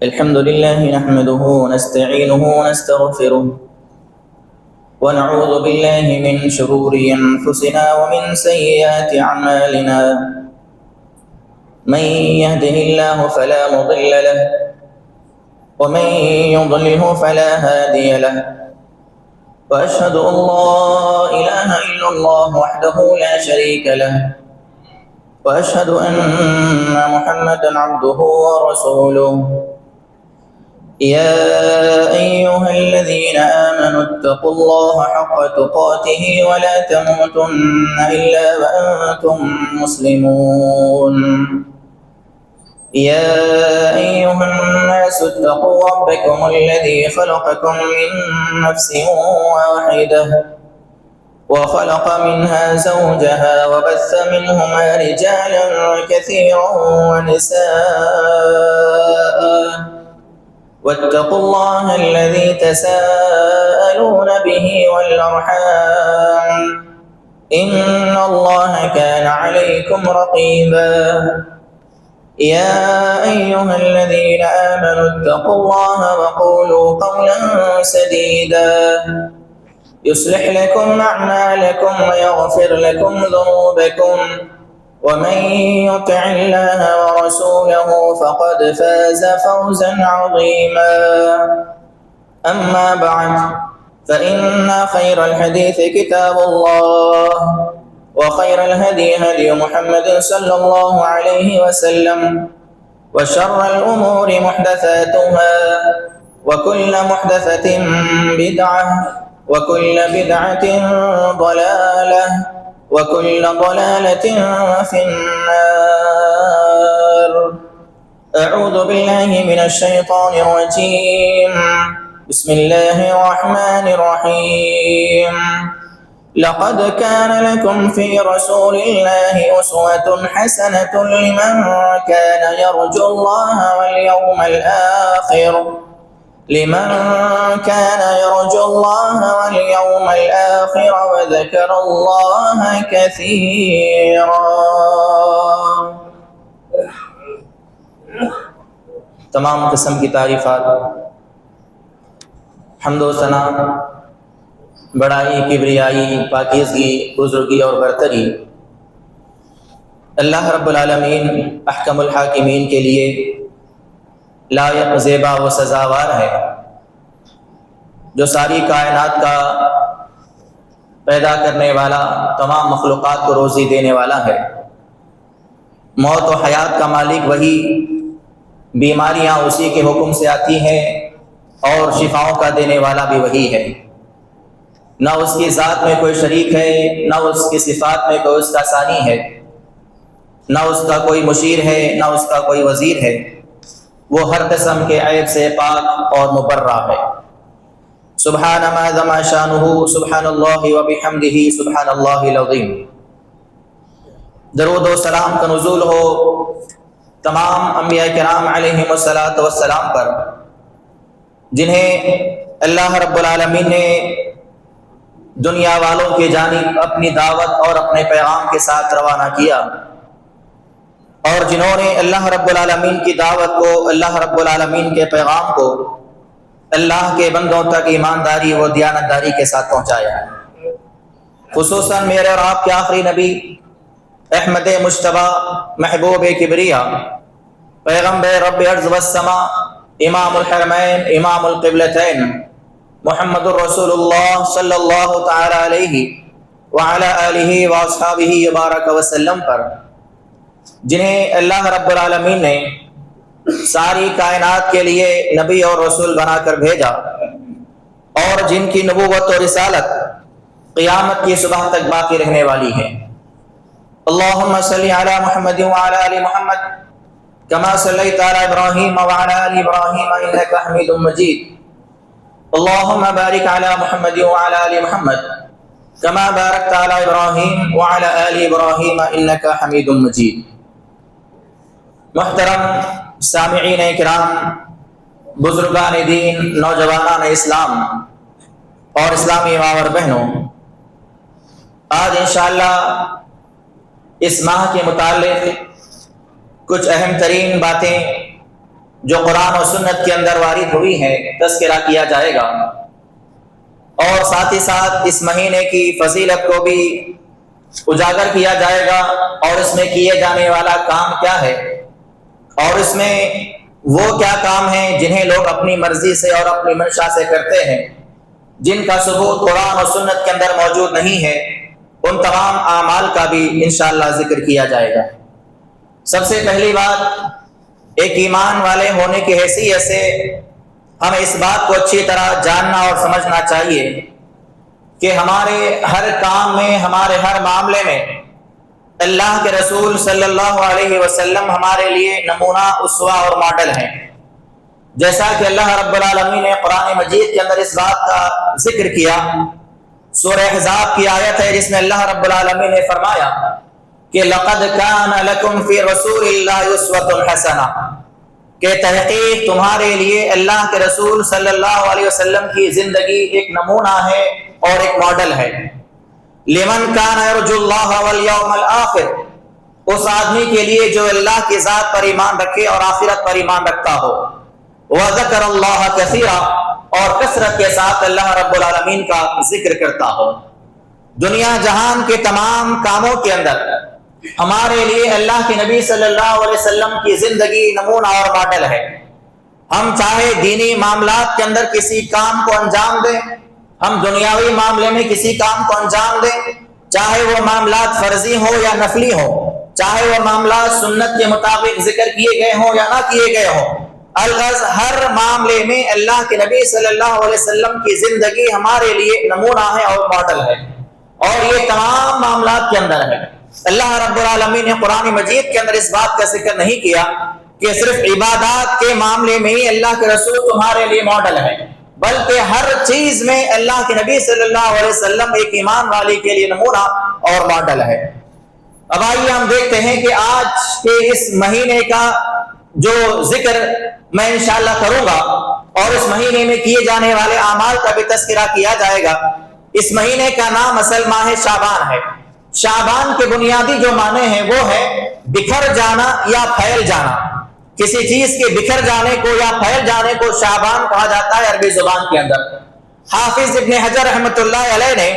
الحمد لله نحمده ونستعينه ونستغفره ونعوذ بالله من شرور أنفسنا ومن سيئات أعمالنا. من يهده الله فلا مضل له ومن يضلله فلا هادي له، وأشهد أن لا إله إلا الله وحده لا شريك له، وأشهد أن محمدا عبده ورسوله. يا أيها الذين آمنوا اتقوا الله حق تقاته ولا تموتن إلا وأنتم مسلمون. يا أيها الناس اتقوا ربكم الذي خلقكم من نفس واحدة وخلق منها زوجها وبث منهما رجالا كثيرا ونساء، واتقوا الله الذي تساءلون به والأرحام إن الله كان عليكم رقيبا. يا أيها الذين آمنوا اتقوا الله وقولوا قولا سديدا يصلح لكم أعمالكم ويغفر لكم ذنوبكم، ومن يطع الله ورسوله فقد فاز فوزا عظيما. أما بعد، فإن خير الحديث كتاب الله، وخير الهدي هدي محمد صلى الله عليه وسلم، وشر الأمور محدثاتها، وكل محدثة بدعة، وكل بدعة ضلالة، وكل ضلالة في النار. أعوذ بالله من الشيطان الرجيم. بسم الله الرحمن الرحيم. لقد كان لكم في رسول الله أسوة حسنة لمن كان يرجو الله واليوم الآخر وذكر الله كثيرا. تمام قسم کی تعریفات، حمد و ثنا، بڑائی، کبریائی، پاکیزگی، بزرگی اور برتری اللہ رب العالمین احکم الحاکمین کے لیے لائق، زیبا و سزاوار ہے، جو ساری کائنات کا پیدا کرنے والا، تمام مخلوقات کو روزی دینے والا ہے. موت و حیات کا مالک وہی، بیماریاں اسی کے حکم سے آتی ہیں، اور شفاؤں کا دینے والا بھی وہی ہے. نہ اس کی ذات میں کوئی شریک ہے، نہ اس کی صفات میں کوئی اس کا ثانی ہے، نہ اس کا کوئی مشیر ہے، نہ اس کا کوئی وزیر ہے. وہ ہر قسم کے عیب سے پاک اور مبرہ ہے. سبحان ما ذم شانہ، سبحان اللہ وبحمدہ، سبحان اللہ العظیم. درود و سلام کا نزول ہو تمام انبیاء کرام علیہم الصلاۃ والسلام پر، جنہیں اللہ رب العالمین نے دنیا والوں کی جانب اپنی دعوت اور اپنے پیغام کے ساتھ روانہ کیا، اور جنہوں نے اللہ رب العالمین کی دعوت کو، اللہ رب العالمین کے پیغام کو اللہ کے بندوں تک ایمانداری و دیانتداری کے ساتھ پہنچایا. خصوصاً میرے اور آپ کے آخری نبی، احمد مجتبی، محبوب کبریا، پیغمبر رب ارض والسماء، امام الحرمین، امام القبلتین، محمد الرسول اللہ صلی اللہ تعالی علیہ وعلی آلہ واصحابہ وبارک وسلم پر، جنہیں اللہ رب العالمین نے ساری کائنات کے لیے نبی اور رسول بنا کر بھیجا، اور جن کی نبوت و رسالت قیامت کی صبح تک باقی رہنے والی ہے. اللہم صلی علی محمد وعلی آل محمد کما صلیت علی ابراہیم وعلی آل ابراہیم انک حمید مجید. اللہم بارک علی محمد وعلی آل محمد کما بارکت علی ابراہیم وعلی آل ابراہیم انک حمید مجید. محترم سامعین کرام، بزرگان دین، نوجوانان اسلام اور اسلامی ماں اور بہنوں، آج انشاءاللہ اس ماہ کے متعلق کچھ اہم ترین باتیں جو قرآن و سنت کے اندر وارد ہوئی ہیں تذکرہ کیا جائے گا، اور ساتھ ہی ساتھ اس مہینے کی فضیلت کو بھی اجاگر کیا جائے گا، اور اس میں کیے جانے والا کام کیا ہے، اور اس میں وہ کیا کام ہیں جنہیں لوگ اپنی مرضی سے اور اپنی منشا سے کرتے ہیں، جن کا ثبوت قرآن و سنت کے اندر موجود نہیں ہے، ان تمام اعمال کا بھی انشاءاللہ ذکر کیا جائے گا۔ سب سے پہلی بات، ایک ایمان والے ہونے کی حیثیت سے ہمیں اس بات کو اچھی طرح جاننا اور سمجھنا چاہیے کہ ہمارے ہر کام میں، ہمارے ہر معاملے میں اللہ کے رسول صلی اللہ علیہ وسلم ہمارے لیے نمونہ، اسوہ اور ماڈل ہیں۔ جیسا کہ اللہ رب العالمین نے قرآن مجید کے اندر اس بات کا ذکر کیا، سورہ احزاب کی آیت ہے جس میں اللہ رب العالمین نے فرمایا کہ لَقَدْ كَانَ لَكُمْ فِي رَسُولِ اللَّهِ أُسْوَةٌ حَسَنَةٌ، کہ تحقیق تمہارے لیے اللہ کے رسول صلی اللہ علیہ وسلم کی زندگی ایک نمونہ ہے اور ایک ماڈل ہے۔ لمن کان یرجو اللہ والیوم الآخر، اس آدمی کے لیے جو اللہ کی ذات پر ایمان رکھے اور آخرت پر ایمان رکھتا ہو، وذکر اللہ کثیرا، اور کثرت کے ساتھ اللہ رب العالمین کا ذکر کرتا ہو۔ دنیا جہان کے تمام کاموں کے اندر ہمارے لیے اللہ کے نبی صلی اللہ علیہ وسلم کی زندگی نمونہ اور ماڈل ہے۔ ہم چاہے دینی معاملات کے اندر کسی کام کو انجام دیں، ہم دنیاوی معاملے میں کسی کام کو انجام دیں، چاہے وہ معاملات فرضی ہوں یا نفلی ہوں، چاہے وہ معاملات سنت کے مطابق ذکر کیے گئے ہوں یا نہ کیے گئے ہوں، الغرض ہر معاملے میں اللہ کے نبی صلی اللہ علیہ وسلم کی زندگی ہمارے لیے نمونہ ہے اور ماڈل ہے، اور یہ تمام معاملات کے اندر ہے۔ اللہ رب العالمین نے قرآن مجید کے اندر اس بات کا ذکر نہیں کیا کہ صرف عبادات کے معاملے میں ہی اللہ کے رسول تمہارے لیے ماڈل ہے، بلکہ ہر چیز میں اللہ کے نبی صلی اللہ علیہ وسلم ایک ایمان والے کے لیے نمونہ اور ماڈل ہے۔ اب آئیے ہم دیکھتے ہیں کہ آج کے اس مہینے کا جو ذکر میں انشاءاللہ کروں گا، اور اس مہینے میں کیے جانے والے اعمال کا بھی تذکرہ کیا جائے گا۔ اس مہینے کا نام اصل ماہ شعبان ہے۔ شعبان کے بنیادی جو معنی ہیں وہ ہے بکھر جانا یا پھیل جانا۔ کسی چیز کے بکھر جانے کو یا پھیل جانے کو شعبان کہا جاتا ہے عربی زبان کے اندر۔ حافظ ابن حجر رحمۃ اللہ علیہ نے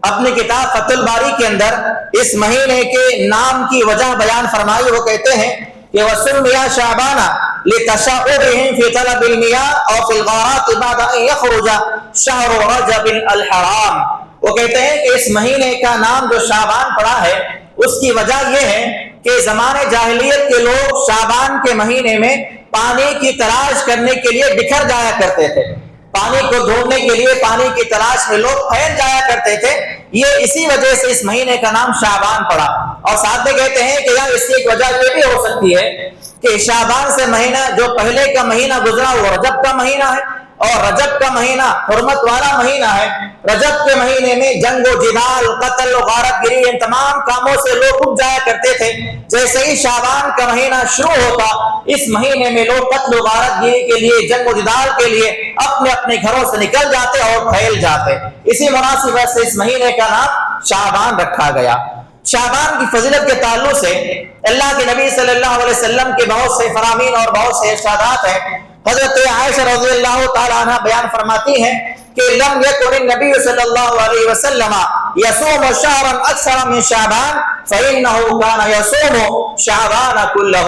اپنی کتاب فتح الباری کے اندر اس مہینے کے نام کی وجہ بیان فرمائی۔ وہ کہتے ہیں کہ وَسُمِّيَ شَعْبَانَ لِتَشَعُّبِهِمْ فِي طَلَبِ الْمِيَاءِ أَوْ فِي الْغَارَاتِ بَعْدَ أَنْ يَخْرُجَ شَهْرُ رَجَبٍ الْحَرَامِ۔ وہ کہتے ہیں کہ اس مہینے کا نام جو شعبان پڑا ہے اس کی وجہ یہ ہے کہ زمانے جاہلیت کے لوگ شعبان کے مہینے میں پانی کی تلاش کرنے کے لیے بکھر جایا کرتے تھے، پانی کو ڈھونڈنے کے لیے پانی کی تلاش میں لوگ پھیل جایا کرتے تھے۔ یہ اسی وجہ سے اس مہینے کا نام شعبان پڑا۔ اور ساتھ میں کہتے ہیں کہ یار اس کی ایک وجہ یہ بھی ہو سکتی ہے کہ شعبان سے مہینہ جو پہلے کا مہینہ گزرا وہ رجب کا مہینہ ہے، اور رجب کا مہینہ حرمت والا مہینہ ہے۔ رجب کے مہینے میں جنگ و جدال، قتل و غارت گری، ان تمام کاموں سے لوگ رک جایا کرتے تھے۔ جیسے ہی شعبان کا مہینہ شروع ہوتا، اس مہینے میں لوگ قتل و غارت گری کے لیے، جنگ و جدال کے لیے اپنے اپنے گھروں سے نکل جاتے اور پھیل جاتے۔ اسی مناسبت سے اس مہینے کا نام شعبان رکھا گیا۔ شعبان کی فضیلت کے تعلق سے اللہ کے نبی صلی اللہ علیہ وسلم کے بہت سے فرامین اور بہت سے ارشادات ہیں۔ حضرت عائشہ رضی اللہ تعالی عنہ بیان فرماتی ہیں کہ لم یکن النبی صلی اللہ علیہ وسلم یصوم شہرا اکثر من شعبان فانہ کان یصوم شعبان کلہ۔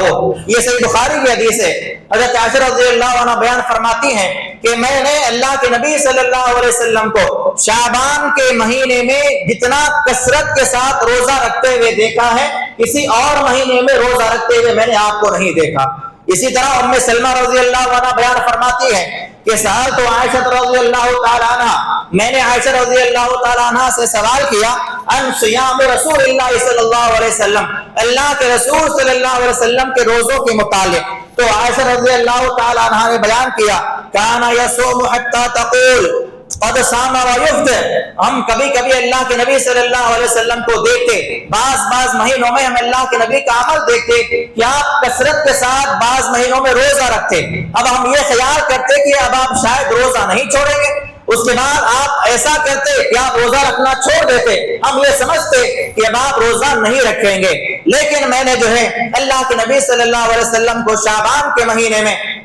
یہ صحیح بخاری کی حدیث ہے۔ حضرت عائشہ رضی اللہ عنہ بیان فرماتی ہیں کہ میں نے اللہ کے نبی صلی اللہ علیہ وسلم کو شعبان کے مہینے میں جتنا کثرت کے ساتھ روزہ رکھتے ہوئے دیکھا ہے، کسی اور مہینے میں روزہ رکھتے ہوئے میں نے آپ کو نہیں دیکھا۔ اسی طرح ام سلمہ رضی اللہ عنہ بیان فرماتی ہے کہ سألت عائشہ رضی اللہ تعالی عنہ، میں نے عائشہ رضی اللہ تعالی عنہ سے سوال کیا ان صیام رسول اللہ صلی اللہ علیہ وسلم، اللہ کے رسول صلی اللہ علیہ وسلم کے روزوں کے متعلق۔ تو عائشہ رضی اللہ تعالی عنہ نے بیان کیا کان یصوم حتی تقول قد صام ویفطر۔ ہم کبھی کبھی اللہ کے نبی صلی اللہ علیہ وسلم کو دیکھتے، بعض مہینوں میں ہم اللہ کے نبی کا عمل دیکھتے کہ آپ کثرت کے ساتھ بعض مہینوں میں روزہ رکھتے۔ اب ہم یہ خیال کرتے کہ اب آپ شاید روزہ نہیں چھوڑیں گے، اس کے بعد آپ ایسا کرتے کہ آپ روزہ رکھنا چھوڑ دیتے، ہم یہ سمجھتے کہ اب آپ روزہ نہیں رکھیں گے۔ لیکن میں نے جو ہے اللہ کے نبی صلی اللہ علیہ وسلم کو شعبان کے مہینے میں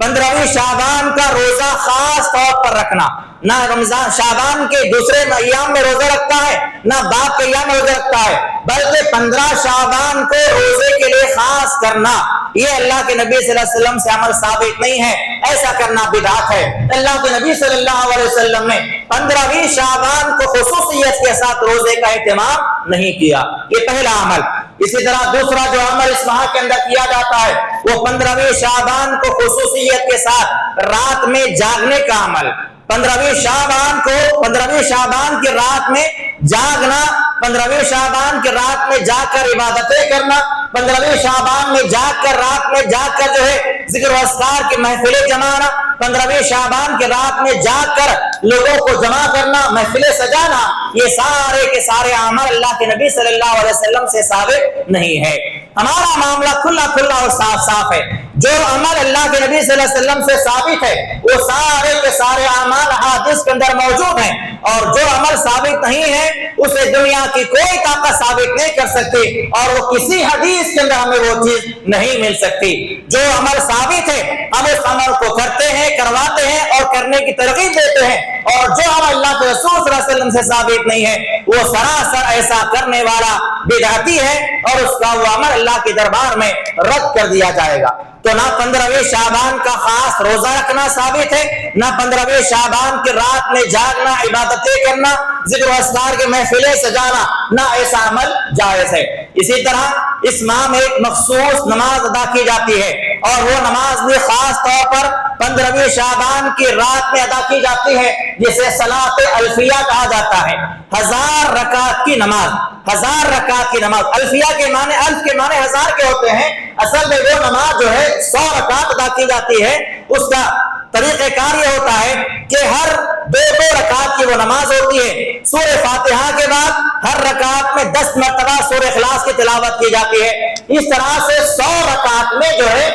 15ویں شعبان کا روزہ خاص طور پر رکھنا، نہ رمضان شعبان کے دوسرے ایام میں روزہ رکھتا ہے، نہ بعد کے ایام میں روزہ رکھتا ہے، بلکہ 15 شعبان کو روزے کے لیے خاص کرنا یہ اللہ کے نبی صلی اللہ علیہ وسلم سے عمل ثابت نہیں ہے، ایسا کرنا بدعت ہے۔ اللہ کے نبی صلی اللہ علیہ وسلم نے 15ویں شعبان کو خصوصیت کے ساتھ روزے کا اہتمام نہیں کیا، یہ پہلا عمل۔ اسی طرح دوسرا جو عمل اس ماہ کے اندر کیا جاتا ہے وہ 15ویں شعبان کو خصوصیت کے ساتھ رات میں جاگنے کا عمل۔ 15ویں شعبان کی رات میں جاگنا، 15ویں شعبان کی رات میں جاگ کر عبادتیں کرنا، 15ویں شعبان میں جاگ کر رات میں جاگ کر جو ہے ذکر و اذکار کی محفلیں جمانا، 15ویں شعبان کی رات میں جاگ کر لوگوں کو جمع کرنا، محفلیں سجانا، یہ سارے کے سارے اعمال اللہ کے نبی صلی اللہ علیہ وسلم سے ثابت نہیں ہے۔ ہمارا معاملہ کھلا کھلا اور صاف صاف ہے، جو عمل اللہ کے نبی صلی اللہ علیہ وسلم سے ثابت ہے وہ سارے کے سارے اعمال حدیث کے اندر موجود ہیں، اور جو عمل ثابت نہیں ہے اسے دنیا کی کوئی طاقت ثابت نہیں کر سکتی، اور وہ کسی حدیث کے اندر ہمیں وہ چیز نہیں مل سکتی۔ جو عمل ثابت ہے ہم اس عمل کو کرتے ہیں، کرواتے ہیں اور کرنے کی ترغیب دیتے ہیں، اور جو عمل اللہ کے رسول صلی اللہ علیہ وسلم سے ثابت نہیں ہے وہ سراسر ایسا کرنے والا بدعتی ہے، اور اس کا وہ عمل اللہ کے دربار میں رد کر دیا جائے گا۔ تو نہ 15ویں شعبان کا خاص روزہ رکھنا ثابت ہے، نہ 15ویں شعبان کی رات میں جاگنا، عبادتیں کرنا، ذکر و اذکار کی محفلیں سجانا، نہ ایسا عمل جائز ہے۔ اسی طرح اس ماہ میں ایک مخصوص نماز ادا کی جاتی ہے، اور وہ نماز بھی خاص طور پر 15ویں شعبان کی رات میں ادا کی جاتی ہے، جسے صلاۃ الفیہ کہا جاتا ہے۔ 1000 رکعت کی نماز، 1000 رکعت کی نماز، الفیہ کے معنی، الف کے معنی 1000 کے ہوتے ہیں، اصل میں وہ نماز جو ہے 100 رکعت ادا کی جاتی ہے۔ اس کا طریقہ کار یہ ہوتا ہے کہ ہر دو رکعت کی وہ نماز ہوتی ہے، سورہ فاتحہ کے بعد ہر رکعت میں 10 مرتبہ سورہ اخلاص کی تلاوت کی جاتی ہے۔ اس طرح سے 100 رکعت میں جو ہے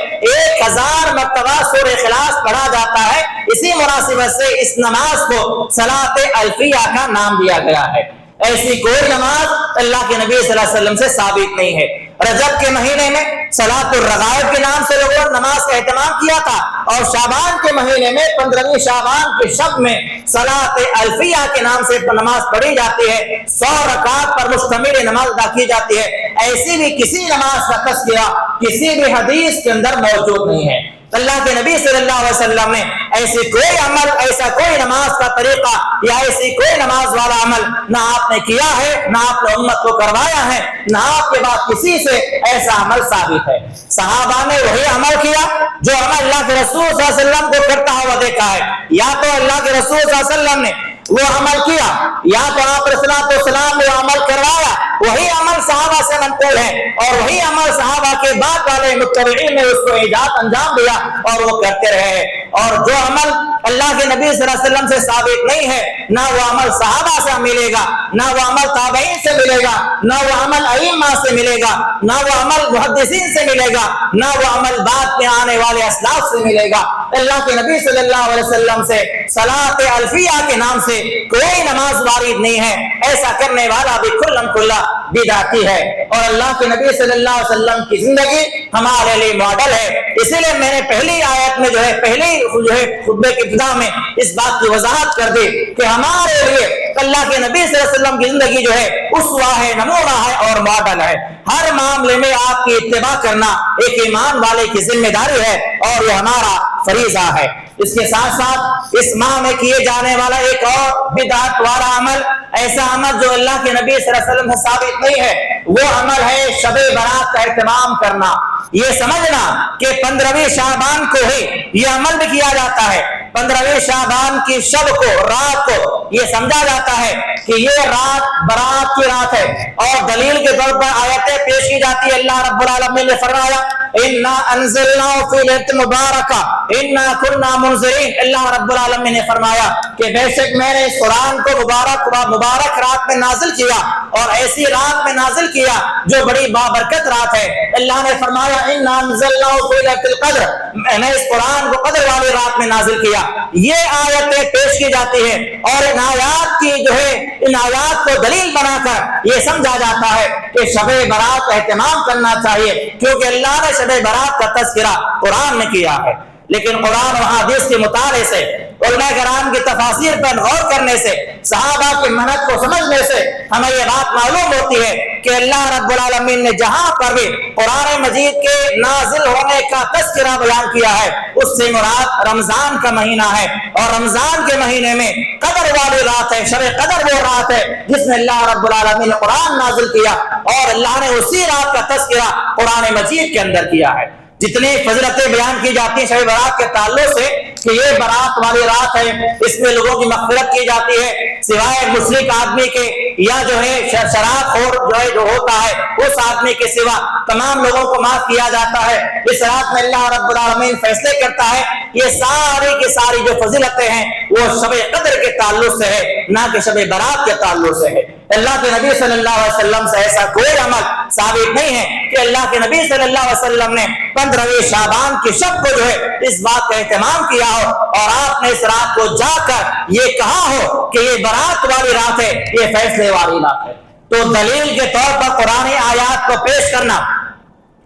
1000 مرتبہ سورہ اخلاص پڑھا جاتا ہے۔ اسی مناسبت سے اس نماز کو صلاۃ الفیہ کا نام دیا گیا ہے۔ ایسی کوئی نماز اللہ کے نبی صلی اللہ علیہ وسلم سے ثابت نہیں ہے۔ رجب کے مہینے میں صلاۃ الرغائب کے نام سے لوگوں نے نماز کا اہتمام کیا تھا، اور شعبان کے مہینے میں 15ویں شعبان کے شب میں صلاۃ الفیہ کے نام سے نماز پڑھی جاتی ہے، 100 رکعت پر مشتمل نماز ادا کی جاتی ہے۔ ایسی بھی کسی نماز کا تذکرہ کسی بھی حدیث کے اندر موجود نہیں ہے۔ اللہ کے نبی صلی اللہ علیہ وسلم نے ایسی کوئی عمل، ایسا کوئی نماز کا طریقہ یا ایسی کوئی نماز والا عمل نہ آپ نے کیا ہے، نہ آپ نے امت کو کروایا ہے، نہ آپ کے بعد کسی سے ایسا عمل ثابت ہے۔ صحابہ نے وہی عمل کیا جو عمل اللہ کے رسول صلی اللہ علیہ وسلم کو کرتا ہوا دیکھا ہے، یا تو اللہ کے رسول صلی اللہ علیہ وسلم نے وہ عمل کیا، یا تو آپ علیہ السلام نے عمل کروایا، وہی عمل صحابہ سے منقول ہے، اور وہی عمل صحابہ کے بعد والے متبعین نے اس کو ایجاد انجام دیا اور وہ کرتے رہے۔ اور جو عمل اللہ کے نبی صلی اللہ علیہ وسلم سے ثابت نہیں ہے، نہ وہ عمل صحابہ سے ملے گا، نہ وہ عمل تابعین سے ملے گا، نہ وہ عمل ائمہ سے ملے گا، نہ وہ عمل محدثین سے ملے گا، نہ وہ عمل بعد میں آنے والے اسلاف سے ملے گا۔ اللہ کے نبی صلی اللہ علیہ وسلم سے صلاۃ الفیہ کے نام سے کوئی نماز وارد نہیں ہے، ایسا کرنے والا بھی کھلم کھلا بدعتی ہے۔ اور اللہ کے نبی صلی اللہ علیہ وسلم کی زندگی ہمارے لیے ماڈل ہے، اسی لیے میں نے پہلی آیت میں جو ہے خطبے کی ابتدا میں اس بات کی وضاحت کر دی کہ ہمارے لیے اللہ کے نبی صلی اللہ علیہ وسلم کی زندگی جو ہے اسوہ ہے، نمونہ ہے اور ماڈل ہے۔ ہر معاملے میں آپ کی اتباع کرنا ایک ایمان والے کی ذمہ داری ہے، اور یہ ہمارا فریضہ ہے۔ اس کے ساتھ ساتھ اس ماہ میں کیے جانے والا ایک اور بدعت والا عمل، ایسا عمل جو اللہ کے نبی صلی اللہ علیہ وسلم سے ثابت نہیں ہے، وہ عمل ہے شب برات کا اہتمام کرنا۔ یہ سمجھنا کہ 15ویں شعبان کو ہی یہ عمل بھی کیا جاتا ہے، 15ویں شعبان کی شب کو، رات کو یہ سمجھا جاتا ہے کہ یہ رات برات کی رات ہے، اور دلیل کے طور پر آیتیں پیش کی جاتی ہے۔ اللہ رب العالمین نے فرمایا انا انزلناه فی لیلۃ مبارکہ انا کنا منذرین۔ اللہ رب العالمین نے فرمایا کہ بے شک میں نے اس قرآن کو مبارک رات میں نازل کیا، اور ایسی رات میں نازل کیا جو بڑی بابرکت رات ہے۔ اللہ نے فرمایا انا انزلناه فی لیلۃ القدر، میں نے اس قرآن کو قدر والی رات میں نازل کیا۔ یہ آیتیں پیش کی جاتی ہے، اور ان آیات کی جو ہے ان آیات کو دلیل بنا کر یہ سمجھا جاتا ہے کہ شب برات کا اہتمام کرنا چاہیے، کیونکہ اللہ نے شب برات کا تذکرہ قرآن میں کیا ہے۔ لیکن قرآن و حدیث کے مطالعے سے، علماء کرام کی تفاسیر پر غور کرنے سے، صحابہ کی محنت کو سمجھنے سے ہمیں یہ بات معلوم ہوتی ہے کہ اللہ رب العالمین نے جہاں پر بھی قرآن مجید کے نازل ہونے کا تذکرہ بیان کیا ہے، اس سے مراد رمضان کا مہینہ ہے، اور رمضان کے مہینے میں قدر والی رات ہے، شب قدر وہ رات ہے جس میں اللہ رب العالمین نے قرآن نازل کیا، اور اللہ نے اسی رات کا تذکرہ قرآن مجید کے اندر کیا ہے۔ جتنی فضیلتیں بیان کی جاتی ہیں شب برات کے تعلق سے کہ یہ برات والی رات ہے، اس میں لوگوں کی مغفرت کی جاتی ہے، سوائے مشرک آدمی کے یا جو ہے شراب خور جو ہوتا ہے اس آدمی کے سوا تمام لوگوں کو معاف کیا جاتا ہے۔ اس رات میں اللہ رب العالمین فیصلے کرتا ہے۔ یہ ساری کی ساری جو فضیلتیں ہیں وہ شب قدر کے تعلق سے ہے، نہ کہ شب برات کے تعلق سے ہے۔ اللہ کے نبی صلی اللہ علیہ وسلم سے ایسا کوئی عمل ثابت نہیں ہے کہ اللہ کے نبی صلی اللہ علیہ وسلم نے 15ویں شعبان کی شب کو جو ہے اس بات کا اہتمام کیا ہو اور آپ نے اس رات کو جا کر یہ کہا ہو کہ یہ برات والی رات ہے، یہ فیصلے والی رات ہے۔ تو دلیل کے طور پر قرآن آیات کو پیش کرنا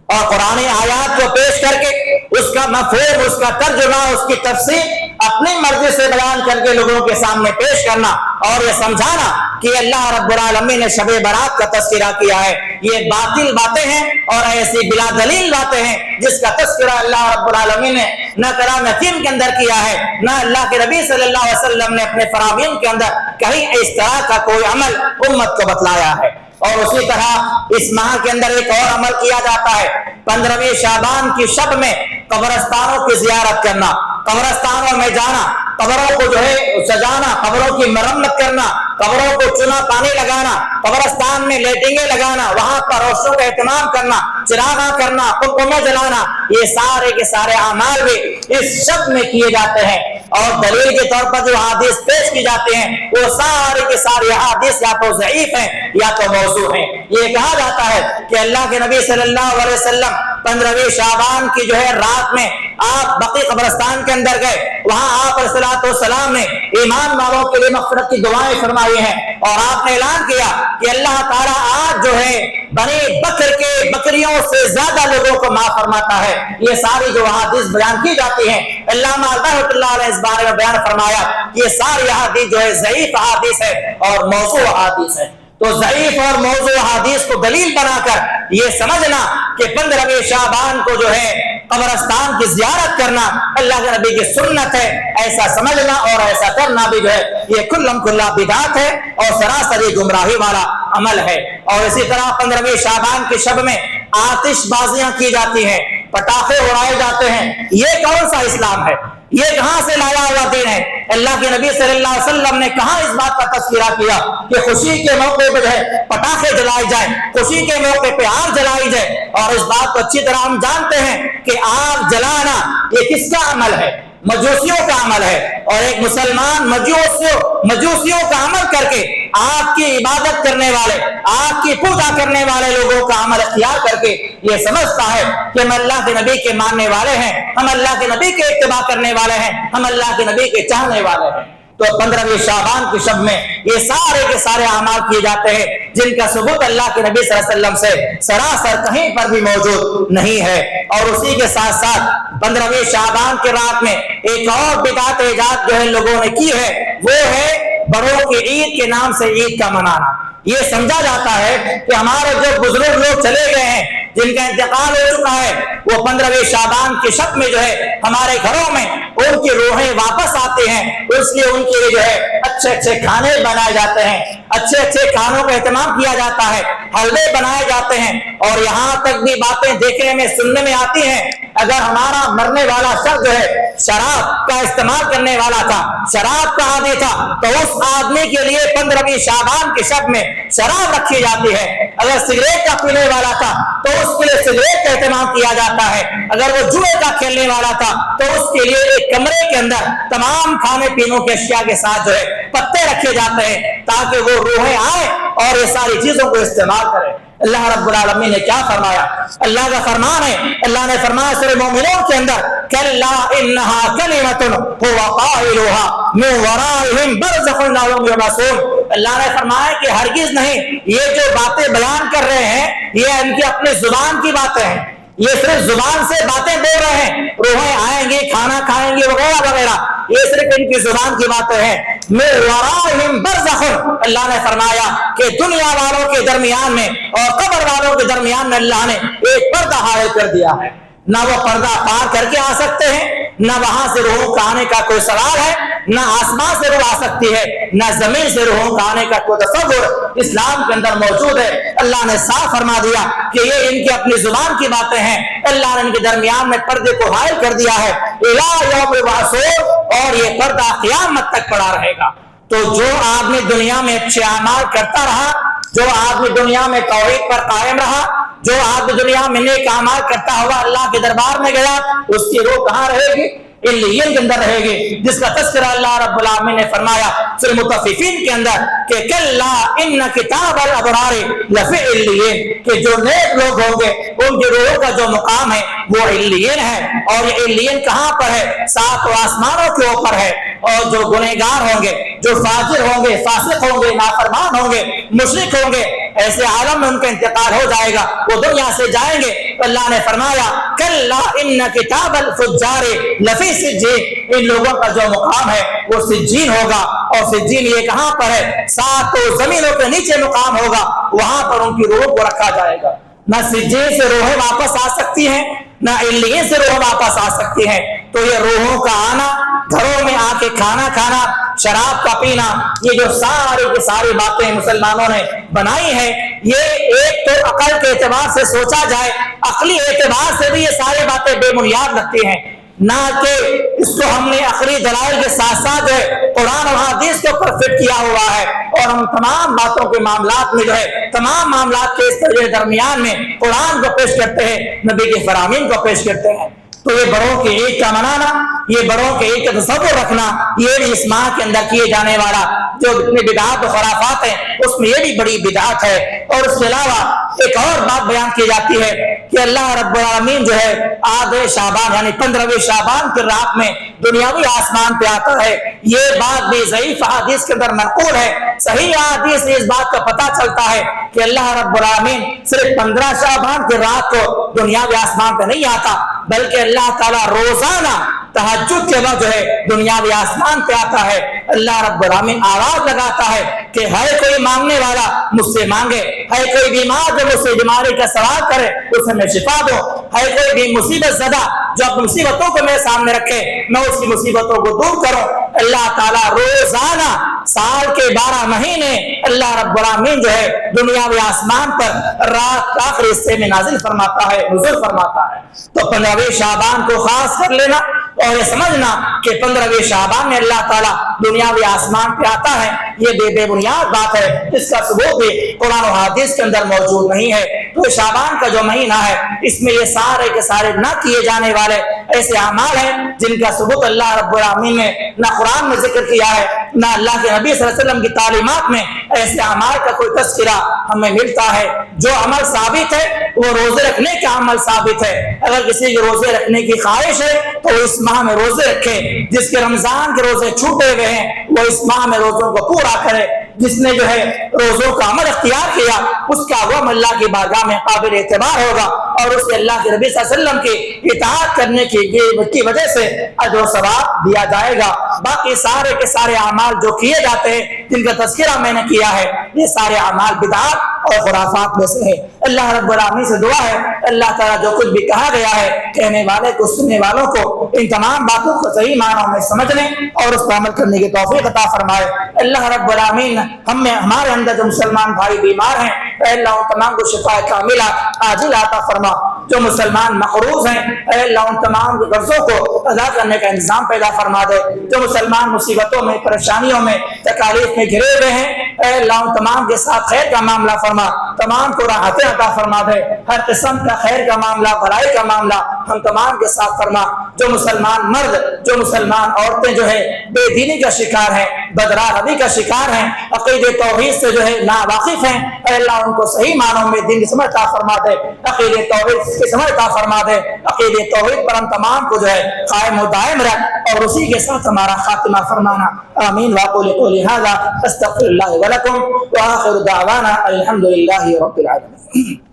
اور قرآن آیات کو پیش کر کے اس کا مفہوم، اس کا ترجمہ، اس کی تفسیر اپنی مرضی سے بیان کر کے لوگوں کے سامنے پیش کرنا اور یہ سمجھانا کہ اللہ رب العالمین نے شب برات کا تذکرہ کیا ہے، یہ باطل باتیں ہیں اور ایسی بلا دلیل باتیں ہیں جس کا تذکرہ اللہ رب العالمین نے نہ کلام حکیم کے اندر کیا ہے، نہ اللہ کے نبی صلی اللہ علیہ وسلم نے اپنے فرامین کے اندر کہیں اس طرح کا کوئی عمل امت کو بتلایا ہے۔ اور اسی طرح اس ماہ کے اندر ایک اور عمل کیا جاتا ہے، 15ویں شعبان کی شب میں قبرستانوں کی زیارت کرنا، قبرستانوں میں جانا، قبروں کو جو ہے سجانا، قبروں کی مرمت کرنا، قبروں کو چنا پانی لگانا، قبرستان میں لیٹنگیں لگانا، وہاں پر روشنوں کا اہتمام کرنا، چراغاں کرنا، قمقمے جلانا، یہ سارے کے سارے اعمال بھی اس شب میں کیے جاتے ہیں۔ اور دلیل کے طور پر جو حدیث پیش کی جاتے ہیں وہ سارے کے سارے حدیث یا تو ضعیف ہیں یا تو موضوع ہیں۔ یہ کہا جاتا ہے کہ اللہ کے نبی صلی اللہ علیہ وسلم 15ویں شعبان کی جو ہے رات میں آپ بقیع قبرستان کے اندر گئے، وہاں آپ علیہ الصلوۃ والسلام نے ایمان والوں کے لیے مغفرت کی دعائیں فرمائی ہیں، اور آپ نے اعلان کیا کہ اللہ تعالیٰ آج جو ہے بنی بکر کے بکریوں سے زیادہ لوگوں کو معاف فرماتا ہے۔ یہ ساری جو حدیث بیان کی جاتی ہیں، علامہ رحمۃ اللہ علیہ اس بارے میں بیان فرمایا یہ ساری حدیث جو ہے ضعیف حدیث ہے اور موضوع حدیث ہے۔ تو ضعیف اور موضوع حدیث کو دلیل بنا کر یہ سمجھنا کہ 15ویں شعبان کو جو ہے قبرستان کی زیارت کرنا اللہ کے نبی کی سنت ہے، ایسا سمجھنا اور ایسا کرنا بھی جو ہے یہ کلم کلا بدعت ہے اور سراسری گمراہی والا عمل ہے۔ اور اسی طرح 15ویں شعبان کی شب میں آتش بازیاں کی جاتی ہیں، پٹاخے اڑائے جاتے ہیں، یہ کون سا اسلام ہے؟ یہ کہاں سے لایا ہوا دین ہے؟ اللہ کے نبی صلی اللہ علیہ وسلم نے کہاں اس بات کا تذکرہ کیا کہ خوشی کے موقع پہ جو ہے پٹاخے جلائے جائیں، خوشی کے موقع پہ آگ جلائی جائے؟ اور اس بات کو اچھی طرح ہم جانتے ہیں کہ آگ جلانا یہ کس کا عمل ہے؟ مجوسیوں کا عمل ہے، اور ایک مسلمان مجوسیوں کا عمل کر کے آپ کی عبادت کرنے والے، آپ کی پوجا کرنے والے لوگوں کا عمل اختیار کر کے یہ سمجھتا ہے کہ ہم اللہ کے نبی کے ماننے والے ہیں، ہم اللہ کے نبی کے اتباع کرنے والے ہیں، ہم اللہ کے نبی کے چاہنے والے ہیں۔ تو 15ویں شعبان کی شب میں یہ سارے کے سارے اعمال کیے جاتے ہیں جن کا ثبوت اللہ کے نبی صلی اللہ علیہ وسلم سے سراسر کہیں پر بھی موجود نہیں ہے۔ اور اسی کے ساتھ ساتھ 15ویں شعبان کی رات میں ایک اور بدعت ایجاد جو ہے لوگوں نے کی ہے، وہ ہے بڑوں کی عید کے نام سے عید کا منانا۔ یہ سمجھا جاتا ہے کہ ہمارے جو بزرگ لوگ چلے گئے ہیں، جن کا انتقال ہو چکا ہے، وہ 15ویں شعبان کی شب میں جو ہے ہمارے گھروں میں ان کی روحیں واپس آتی ہیں، اس لیے ان کے لیے جو ہے اچھے اچھے کھانے بنائے جاتے ہیں، اچھے اچھے کھانوں کا اہتمام کیا جاتا ہے، حلوے بنائے جاتے ہیں، اور یہاں تک بھی باتیں دیکھنے میں سننے میں آتی ہیں اگر ہمارا مرنے والا شخص جو ہے شراب کا استعمال کرنے والا تھا، شراب کا عادی تھا، تو اس آدمی کے لیے 15ویں شعبان کی شب میں شراب رکھی جاتی ہے۔ اگر سگریٹ کا پینے والا تھا تو اس کے لیے سگریٹ کا اہتمام کیا جاتا ہے۔ اگر وہ جوئے کا کھیلنے والا تھا تو اس کے لیے ایک کمرے کے اندر تمام کھانے پینوں کے اشیاء کے ساتھ جو ہے پتے رکھے جاتے ہیں تاکہ وہ روحیں آئیں اور یہ ساری چیزوں کو استعمال کریں۔ اللہ رب العالمین نے کیا فرمایا؟ اللہ کا فرمان ہے، اللہ نے فرمایا سورہ مومنون کے اندر کلا انہا کلمۃ هو قائلها من ورائہم برزخ الى یوم یبعثون۔ اللہ نے فرمایا کہ ہرگز نہیں، یہ جو باتیں بیان کر رہے ہیں یہ ان کی اپنے زبان کی باتیں ہیں، یہ صرف زبان سے باتیں بول رہے ہیں، روحیں آئیں گی، کھانا کھائیں گی وغیرہ وغیرہ، یہ صرف ان کی زبان کی باتیں ہیں۔ من ورائہم برزخ، اللہ نے فرمایا کہ دنیا والوں کے درمیان میں اور قبر والوں کے درمیان میں اللہ نے ایک پردہ حائل کر دیا ہے، نہ وہ پردہ پار کر کے آ سکتے ہیں، نہ وہاں سے روحوں کا آنے کا کوئی سوال ہے، نہ آسمان سے روح آ سکتی ہے، نہ زمین سے روحوں کا آنے کا کوئی تصور اسلام کے اندر موجود ہے۔ اللہ نے صاف فرما دیا کہ یہ ان کی اپنی زبان کی باتیں ہیں، اللہ نے ان کے درمیان میں پردے کو حائل کر دیا ہے، الی یوم یبعثون، اور یہ پردہ قیامت تک پڑا رہے گا۔ تو جو آدمی دنیا میں اچھے اعمال کرتا رہا، جو آدمی دنیا میں توحید پر قائم رہا، جو آدمی دنیا میں نیک اعمال کرتا ہوا اللہ کے دربار میں گیا، اس کی روح کہاں رہے گی؟ علیین کے اندر رہے گی، جس کا تذکرہ اللہ رب العالمین نے فرمایا سورہ مطففین کے اندر کہ کلا ان کتاب الابرار لفی علیین، کہ جو نیک لوگ ہوں گے ان کی روحوں کا جو مقام ہے وہ علیین ہے، اور یہ علیین کہاں پر ہے؟ سات آسمانوں کے اوپر ہے۔ اور جو گنہگار ہوں گے، جو فاجر ہوں گے، فاسق ہوں گے، نافرمان ہوں گے، مشرک ہوں گے، ایسے عالم میں ان کا انتقال ہو جائے گا، وہ دنیا سے جائیں گے۔ اللہ نے فرمایا کلا ان کتاب الفجار لفی سجین، ان لوگوں کا جو مقام ہے وہ سجین ہوگا، اور سجین یہ کہاں پر ہے؟ ساتوں زمینوں کے نیچے مقام ہوگا، وہاں پر ان کی روح کو رکھا جائے گا۔ نہ سجین سے روحیں واپس آ سکتی ہیں، نہ علیین سے روح واپس آ سکتی ہیں۔ تو یہ روحوں کا آنا، گھروں میں آ کے کھانا کھانا، شراب کا پینا، یہ جو ساری کی ساری باتیں مسلمانوں نے بنائی ہیں، یہ ایک تو عقل کے اعتبار سے سوچا جائے، عقلی اعتبار سے بھی یہ ساری باتیں بے بنیاد لگتی ہیں، نہ کہ اس کو ہم نے عقلی دلائل کے ساتھ ساتھ جو ہے قرآن اور حدیث کے اوپر فٹ کیا ہوا ہے، اور ہم تمام باتوں کے معاملات میں جو ہے تمام معاملات کے اس درمیان میں قرآن کو پیش کرتے ہیں، نبی کے فرامین کو پیش کرتے ہیں۔ تو یہ بڑوں کے عید کا منانا، یہ بڑوں کے عید کا تصور رکھنا، یہ بھی اس ماہ کے اندر کیے جانے والا جو اتنے بدعات و خرافات ہیں اس میں یہ بھی بڑی بدعات ہے۔ اور اس کے علاوہ ایک اور بات بیان کی جاتی ہے کہ اللہ رب العالمین جو ہے آدھے شعبان یعنی 15ویں شعبان کی رات میں دنیاوی آسمان پہ آتا ہے، یہ بات بھی ضعیف حدیث کے اندر منقول ہے۔ صحیح حدیث سے اس بات کا پتہ چلتا ہے کہ اللہ رب العالمین صرف 15 شعبان کی رات کو دنیاوی آسمان پہ نہیں آتا، بلکہ اللہ تعالیٰ روزانہ تہجد کے وقت جو ہے دنیاوی آسمان پہ آتا ہے۔ اللہ رب العالمین آواز لگاتا ہے کہ ہے کوئی مانگنے والا مجھ سے مانگے، ہے کوئی بیمار جو مجھ سے بیماری کا سوال کرے اسے میں شفا دوں، ہے کوئی بھی مصیبت زدہ جو اپنی مصیبتوں کو میرے سامنے رکھے میں اس کی مصیبتوں کو دور کروں۔ اللہ تعالیٰ روزانہ سال کے 12 مہینے اللہ رب العالمین جو ہے دنیاوی آسمان پر رات کا آخری حصے میں نازل فرماتا ہے، نزول فرماتا ہے۔ تو 15ویں شعبان کو خاص کر لینا اور یہ سمجھنا کہ 15ویں شعبان میں اللہ تعالیٰ دنیاوی آسمان پہ آتا ہے، یہ بے بنیاد بات ہے، اس کا ثبوت بھی قرآن و حدیث کے اندر موجود نہیں ہے۔ تو شعبان کا جو مہینہ ہے اس میں یہ سارے کے سارے نہ کیے جانے والے ایسے اعمال ہیں جن کا ثبوت اللہ رب العالمین نے نہ قرآن میں ذکر کیا ہے، نہ اللہ کے نبی صلی اللہ علیہ وسلم کی تعلیمات میں ایسے اعمال کا کوئی تذکرہ ہمیں ملتا ہے۔ جو عمل ثابت ہے وہ روزے رکھنے کا عمل ثابت ہے، اگر کسی کے روزے رکھنے کی خواہش ہے تو اس ماہ میں روزے رکھے، جس کے رمضان کے روزے چھوٹے ہوئے ہیں وہ اس ماہ میں روزوں کو پورا کرے، جس نے جو ہے روزوں کا عمل اختیار کیا اس کا وہ اللہ کی بارگاہ میں قابل اعتبار ہوگا، اور اسے اللہ کے نبی صلی اللہ علیہ وسلم کی اطاعت کرنے کی وجہ سے اجر و ثواب دیا جائے گا۔ باقی سارے کے سارے اعمال جو کیے جاتے ہیں جن کا تذکرہ میں نے کیا ہے یہ سارے اعمال بدعات اور خرافات میں سے ہے۔ اللہ رب العالمین سے دعا ہے اللہ تعالیٰ جو کچھ بھی کہا گیا ہے کہنے والے کو سننے والوں کو ان تمام باتوں کو صحیح معنوں میں سمجھنے اور اس پر عمل کرنے کی توفیق عطا فرمائے۔ اللہ رب العالمین ہمارے اندر جو مسلمان بھائی بیمار ہیں اے اللہ ان تمام کو شفا کاملہ عاجل عطا فرما، جو مسلمان مقروض ہیں اے اللہ ان تمام قرضوں کو ادا کرنے کا انتظام پیدا فرما دے، جو مسلمان مصیبتوں میں پریشانیوں میں تکالیف میں گھرے ہوئے ہیں اے اللہ ان تمام کے ساتھ خیر کا معاملہ فرما، تمام کو راحتیں عطا فرما دے، ہر قسم کا خیر کا معاملہ بھلائی کا معاملہ ہم تمام کے ساتھ فرما۔ جو مسلمان مرد جو مسلمان عورتیں جو ہے بے دینی کا شکار ہیں، بدراہ روی کا شکار ہیں، عقیدہ توحید سے جو ہے ناواقف ہیں اے اللہ ان کو صحیح معنوں میں دین کی سمجھ عطا فرما دے، عقیدہ توحید کی سمجھ عطا فرما دے، عقیدہ توحید پر ہم تمام کو جو ہے قائم و دائم رکھ اور اسی کے ساتھ ہمارا خاتمہ فرمانا۔ آمین واقول قولی ھذا استغفر اللہ ولکم وآخر دعوانا الحمد للہ رب العالمین۔